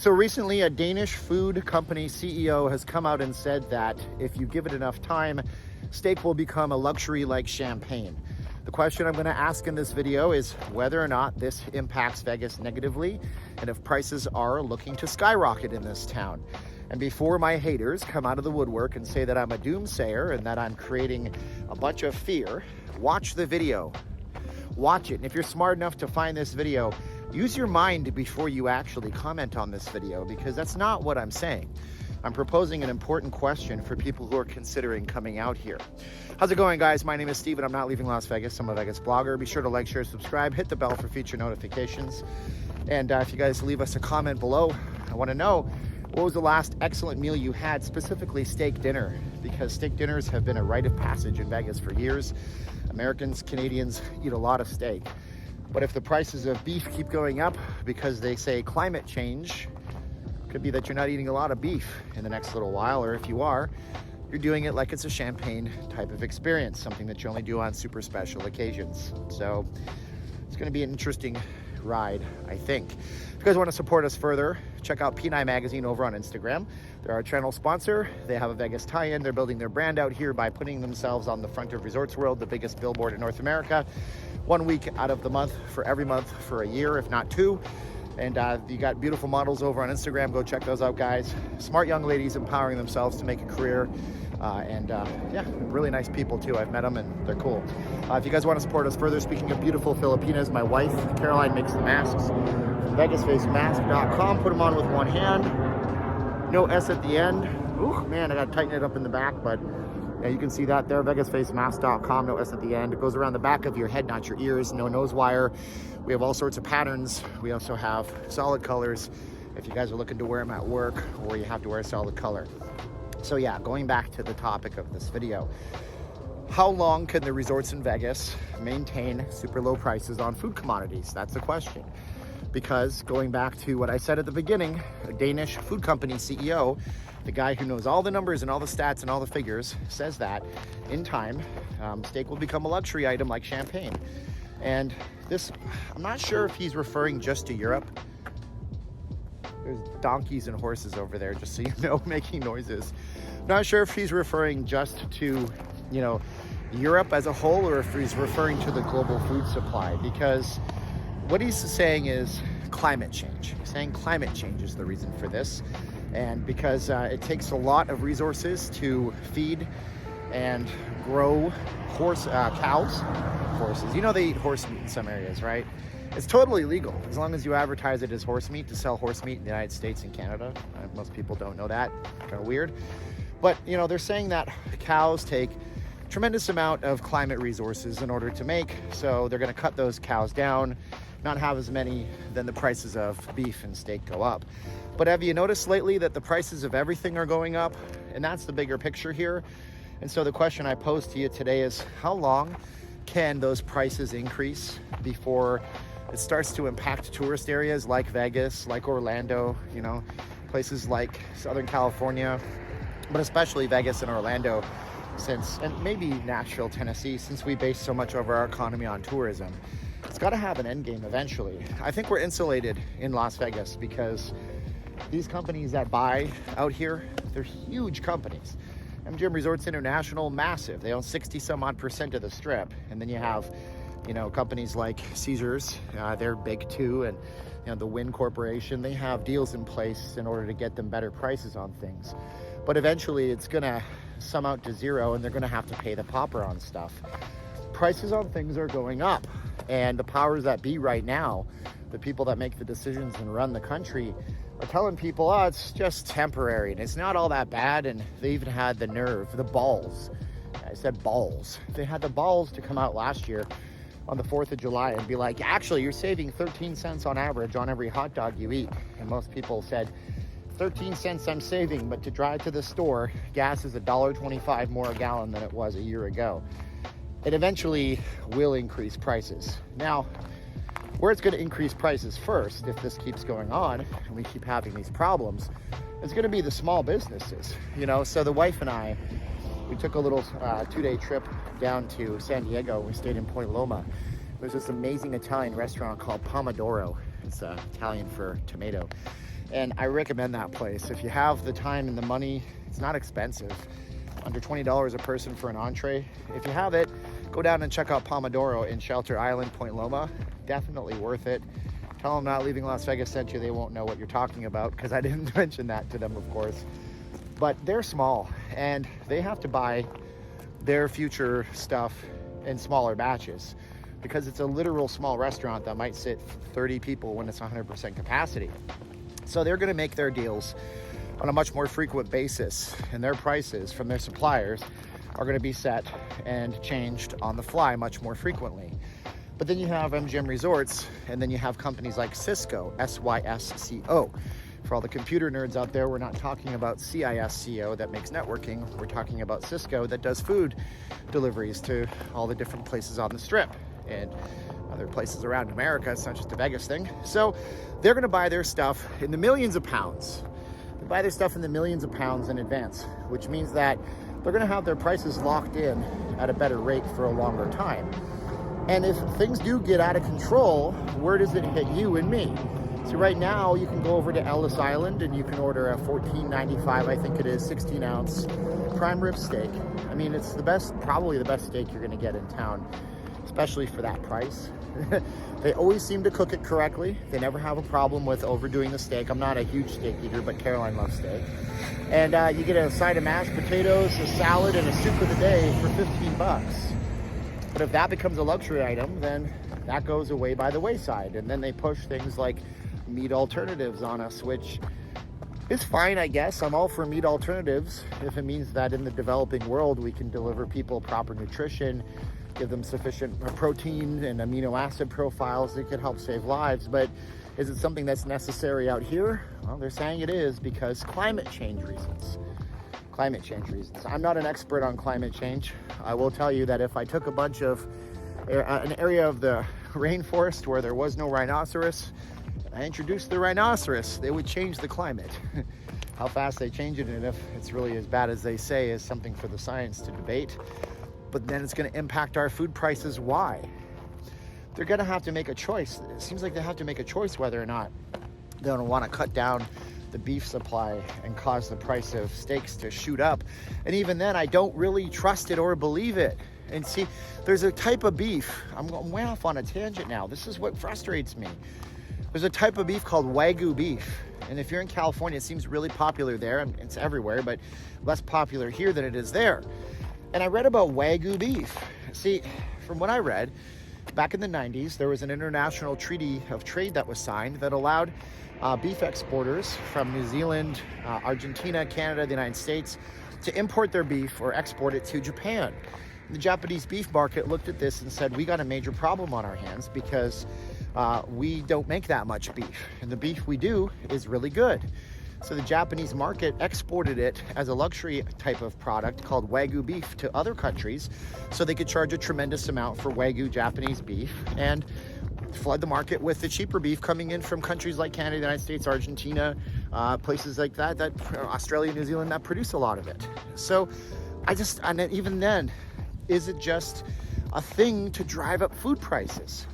So recently, a Danish food company CEO has come out and said that if you give it enough time, steak will become a luxury like champagne. The question I'm going to ask in this video is whether or not this impacts Vegas negatively and if prices are looking to skyrocket in this town. And before my haters come out of the woodwork and say that I'm a doomsayer and that I'm creating a bunch of fear, watch the video. Watch it. And if you're smart enough to find this video, use your mind before you actually comment on this video, because that's not what I'm saying. I'm proposing an important question for people who are considering coming out here. How's it going, guys? My name is Steve and I'm not leaving Las Vegas. I'm a Vegas blogger. Be sure to like, share, subscribe, hit the bell for future notifications. And if you guys leave us a comment below, I want to know what was the last excellent meal you had, specifically steak dinner, because steak dinners have been a rite of passage in Vegas for years. Americans, Canadians eat a lot of steak. But if the prices of beef keep going up because they say climate change, could be that you're not eating a lot of beef in the next little while, or if you are, you're doing it like it's a champagne type of experience, something that you only do on super special occasions. So it's going to be an interesting ride, I think. If you guys want to support us further, check out P9 Magazine over on Instagram. They're our channel sponsor. They have a Vegas tie-in. They're building their brand out here by putting themselves on the front of Resorts World, the biggest billboard in North America, 1 week out of the month for every month for a year, if not two. And you got beautiful models over on Instagram. Go check those out, guys. Smart young ladies empowering themselves to make a career. Yeah, really nice people too. I've met them and they're cool. If you guys want to support us further, speaking of beautiful Filipinas, my wife, Caroline, makes the masks. VegasFaceMask.com. Put them on with one hand. No S at the end. Ooh, man, I got to tighten it up in the back, but yeah, you can see that there. VegasFaceMask.com. No S at the end. It goes around the back of your head, not your ears. No nose wire. We have all sorts of patterns. We also have solid colors if you guys are looking to wear them at work or you have to wear a solid color. So yeah, going back to the topic of this video, how long can the resorts in Vegas maintain super low prices on food commodities? That's the question. Because going back to what I said at the beginning, a Danish food company CEO, the guy who knows all the numbers and all the stats and all the figures, says that in time, steak will become a luxury item like champagne. And this, I'm not sure if he's referring just to Europe. There's donkeys and horses over there, just so you know, making noises. Not sure if he's referring just to, you know, Europe as a whole, or if he's referring to the global food supply, because what he's saying is climate change. He's saying climate change is the reason for this. And because it takes a lot of resources to feed and grow cows, horses. You know, they eat horse meat in some areas, right? It's totally legal as long as you advertise it as horse meat, to sell horse meat in the United States and Canada. Most people don't know that. Kind of weird. But, you know, they're saying that cows take tremendous amount of climate resources in order to make, so they're going to cut those cows down, not have as many, then the prices of beef and steak go up. But have you noticed lately that the prices of everything are going up? And that's the bigger picture here. And so the question I pose to you today is, how long can those prices increase before it starts to impact tourist areas like Vegas, like Orlando, you know, places like Southern California, but especially Vegas and Orlando, and maybe Nashville, Tennessee, since we base so much of our economy on tourism. It's got to have an end game eventually. I think we're insulated in Las Vegas because these companies that buy out here, they're huge companies. MGM Resorts International, massive. They own 60 some odd % of the strip. And then you have, you know, companies like Caesars, they're big too. And, you know, the Wynn Corporation, they have deals in place in order to get them better prices on things. But eventually it's going to sum out to zero and they're going to have to pay the pauper on stuff. Prices on things are going up. And the powers that be right now, the people that make the decisions and run the country, are telling people, oh, it's just temporary and it's not all that bad. And they even had the nerve, the balls. I said balls. They had the balls to come out last year on the 4th of July and be like, actually, you're saving 13 cents on average on every hot dog you eat. And most people said, 13 cents I'm saving, but to drive to the store, gas is $1.25 more a gallon than it was a year ago. It eventually will increase prices. Now, where it's going to increase prices first, if this keeps going on and we keep having these problems, is going to be the small businesses. You know, so the wife and I, we took a little 2-day trip down to San Diego. We stayed in Point Loma. There's this amazing Italian restaurant called Pomodoro. It's Italian for tomato. And I recommend that place. If you have the time and the money, it's not expensive. Under $20 a person for an entree. If you have it, go down and check out Pomodoro in Shelter Island, Point Loma. Definitely worth it. Tell them Not Leaving Las Vegas sent you. They won't know what you're talking about because I didn't mention that to them, of course. But they're small and they have to buy their future stuff in smaller batches because it's a literal small restaurant that might sit 30 people when it's 100% capacity. So they're going to make their deals on a much more frequent basis, and their prices from their suppliers are going to be set and changed on the fly much more frequently. But then you have MGM Resorts, and then you have companies like Cisco, SYSCO. For all the computer nerds out there, we're not talking about CISCO that makes networking. We're talking about Cisco that does food deliveries to all the different places on the Strip and other places around America. It's not just a Vegas thing. So they're going to buy their stuff in the millions of pounds. They buy their stuff in the millions of pounds in advance, which means that they're going to have their prices locked in at a better rate for a longer time. And if things do get out of control, where does it hit you and me? So right now you can go over to Ellis Island and you can order a $14.95, I think it is, 16-ounce prime rib steak. I mean, it's the best, probably the best steak you're going to get in town, especially for that price. They always seem to cook it correctly. They never have a problem with overdoing the steak. I'm not a huge steak eater, but Caroline loves steak. And you get a side of mashed potatoes, a salad, and a soup of the day for 15 bucks. But if that becomes a luxury item, then that goes away by the wayside. And then they push things like meat alternatives on us, which is fine, I guess. I'm all for meat alternatives if it means that in the developing world we can deliver people proper nutrition, give them sufficient protein and amino acid profiles that could help save lives. But is it something that's necessary out here? Well, they're saying it is because climate change reasons. Climate change reasons. I'm not an expert on climate change. I will tell you that if I took a bunch of an area of the rainforest where there was no rhinoceros, I introduced the rhinoceros, they would change the climate. How fast they change it and if it's really as bad as they say is something for the science to debate. But then it's going to impact our food prices. Why? They're going to have to make a choice. It seems like they have to make a choice whether or not they're going to want to cut down the beef supply and cause the price of steaks to shoot up. And even then, I don't really trust it or believe it. And see, there's a type of beef. I'm going way off on a tangent now. This is what frustrates me. There's a type of beef called Wagyu beef. And if you're in California, it seems really popular there. And it's everywhere, but less popular here than it is there. And I read about Wagyu beef. See, from what I read, back in the 90s, there was an international treaty of trade that was signed that allowed beef exporters from New Zealand, Argentina, Canada, the United States to import their beef or export it to Japan. And the Japanese beef market looked at this and said, we got a major problem on our hands because we don't make that much beef. And the beef we do is really good. So the Japanese market exported it as a luxury type of product called Wagyu beef to other countries so they could charge a tremendous amount for Wagyu Japanese beef and flood the market with the cheaper beef coming in from countries like Canada, the United States, Argentina, places like that, Australia, New Zealand, that produce a lot of it. So and even then, is it just a thing to drive up food prices?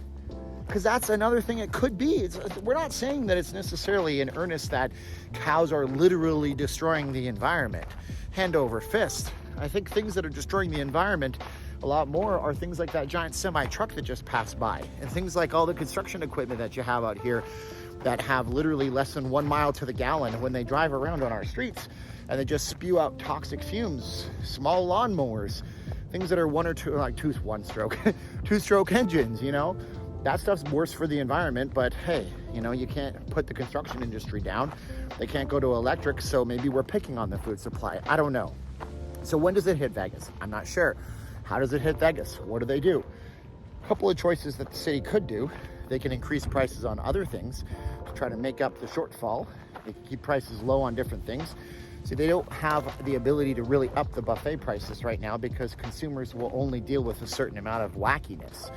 Because that's another thing it could be. We're not saying that it's necessarily in earnest that cows are literally destroying the environment, hand over fist. I think things that are destroying the environment a lot more are things like that giant semi truck that just passed by, and things like all the construction equipment that you have out here that have literally less than 1 mile to the gallon when they drive around on our streets, and they just spew out toxic fumes. Small lawnmowers, things that are one or two, like two-stroke engines, you know. That stuff's worse for the environment, but hey, you know, you can't put the construction industry down. They can't go to electric, so maybe we're picking on the food supply. I don't know. So when does it hit Vegas? I'm not sure. How does it hit Vegas? What do they do? A couple of choices that the city could do. They can increase prices on other things to try to make up the shortfall. They can keep prices low on different things. So they don't have the ability to really up the buffet prices right now because consumers will only deal with a certain amount of wackiness.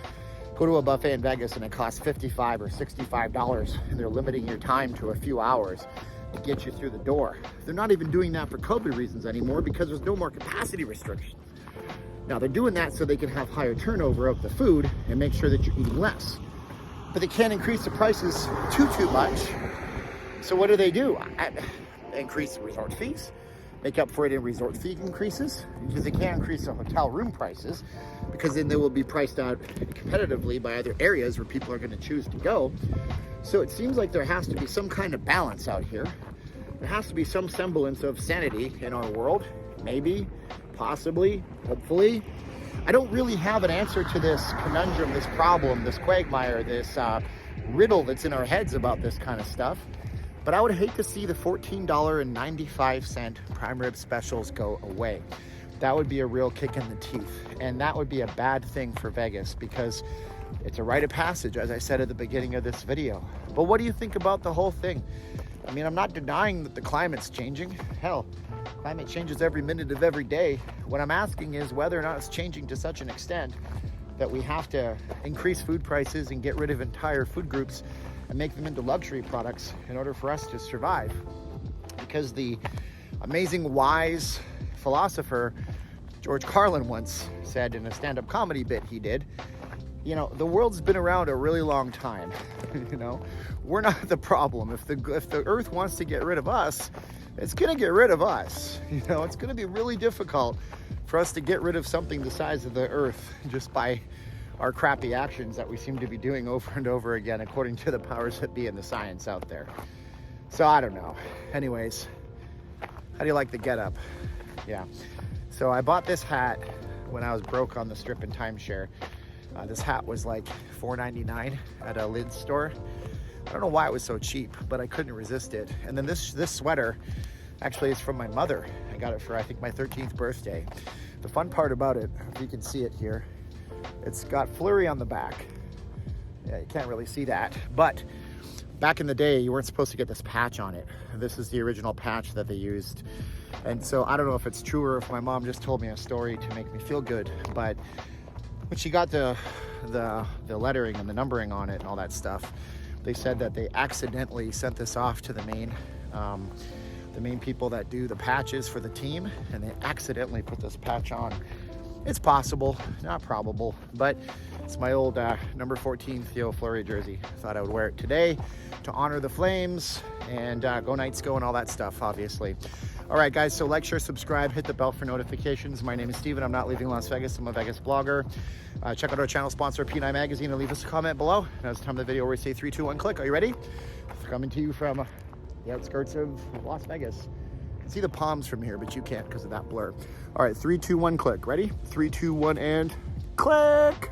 Go to a buffet in Vegas and it costs $55 or $65 and they're limiting your time to a few hours to get you through the door. They're not even doing that for COVID reasons anymore because there's no more capacity restrictions. Now they're doing that so they can have higher turnover of the food and make sure that you're eating less. But they can't increase the prices too much So what do? Increase resort fees, make up for it in resort fee increases, because they can't increase the hotel room prices, because then they will be priced out competitively by other areas where people are going to choose to go. So it seems like there has to be some kind of balance out here. There has to be some semblance of sanity in our world. Maybe, possibly, hopefully. I don't really have an answer to this conundrum, this problem, this quagmire, this riddle that's in our heads about this kind of stuff. But I would hate to see the $14.95 prime rib specials go away. That would be a real kick in the teeth. And that would be a bad thing for Vegas, because it's a rite of passage, as I said at the beginning of this video. But what do you think about the whole thing? I mean, I'm not denying that the climate's changing. Hell, climate changes every minute of every day. What I'm asking is whether or not it's changing to such an extent that we have to increase food prices and get rid of entire food groups and make them into luxury products in order for us to survive. Because the amazing, wise philosopher George Carlin once said in a stand-up comedy bit he did, you know, the world's been around a really long time. You know, we're not the problem. If the earth wants to get rid of us, it's gonna get rid of us. You know, it's gonna be really difficult for us to get rid of something the size of the earth just by our crappy actions that we seem to be doing over and over again, according to the powers that be and the science out there. So I don't know. Anyways, how do you like the getup? Yeah. So I bought this hat when I was broke on the Strip and timeshare. This hat was like $4.99 at a Lids store. I don't know why it was so cheap, but I couldn't resist it. And then this sweater actually is from my mother. I got it for, I think, my 13th birthday. The fun part about it, if you can see it here, it's got flurry on the back. Yeah, you can't really see that, but back in the day, you weren't supposed to get this patch on it. This is the original patch that they used. And so I don't know if it's true or if my mom just told me a story to make me feel good, but when she got the lettering and the numbering on it and all that stuff, they said that they accidentally sent this off to the main people that do the patches for the team, and they accidentally put this patch on. It's possible, not probable, but it's my old number 14 Theo Fleury jersey. Thought I would wear it today to honor the Flames and go Knights go and all that stuff, obviously. All right, guys, so like, share, subscribe, hit the bell for notifications. My name is Steven. I'm not leaving Las Vegas. I'm a Vegas blogger. Check out our channel sponsor, P9 Magazine, and leave us a comment below. Now it's time of the video where we say 3, 2, 1, click. Are you ready? It's coming to you from the outskirts of Las Vegas. You can see the palms from here, but you can't because of that blur. All right, 3, 2, 1, click. Ready? 3, 2, 1, and click.